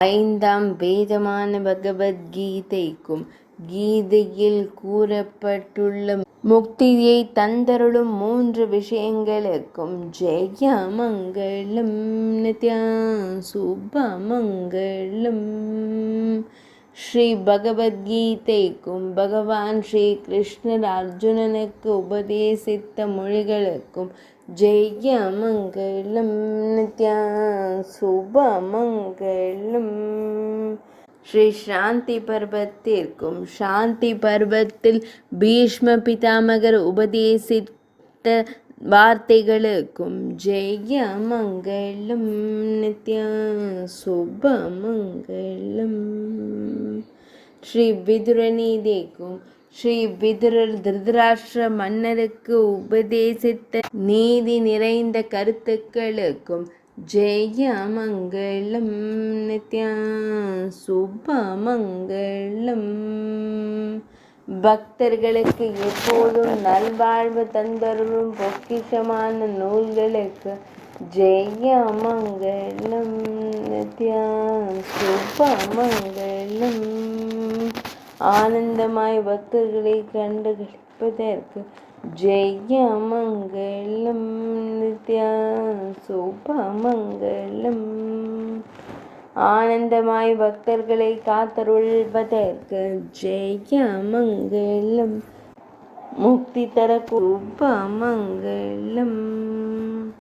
ஐந்தாம் வேதமான பகவத்கீதைக்கும் கீதையில் கூறப்பட்டுள்ள முக்தியை தந்தருளும் 3 விஷயங்களுக்கும் ஜெயமங்கலம் நித்யா சுபமங்கலம். ஸ்ரீ பகவத்கீதைக்கும் பகவான் ஸ்ரீ கிருஷ்ணர் அர்ஜுனனுக்கு உபதேசித்த மொழிகளுக்கும் ஜெயமங்கலம் நித்யா சுபமங்கலம். ஸ்ரீ சாந்தி பர்வத்திற்கும் சாந்தி பர்வத்தில் பீஷ்ம பிதாமகர் உபதேசித்த வார்த்தைகளுக்கும் ஜெயமங்கலம் நித்யா சுபமங்கலம். ஸ்ரீ விதுர நீதிக்கும் ஸ்ரீ விதுரர் திருதராஷ்டிர மன்னருக்கு உபதேசித்த நீதி நிறைந்த கருத்துக்களுக்கும் ஜெயமங்கலம் நித்யா சுபமங்கலம். பக்தர்களுக்கு எப்போதும் நல்வாழ்வு தந்தருளும் பொக்கிஷமான நூல்களுக்கு ஜெயமங்கலம் நித்யா சுபமங்கலம். ஆனந்தமாய் பக்தர்களை கண்டுகளிப்பதற்கு ஜெயமங்கலம் நித்யா சுபமங்கலம். ஆனந்தமாய் பக்தர்களை காத்தருள்வதற்கு ஜெயமங்கலம். முக்தி தர சுபமங்கலம்.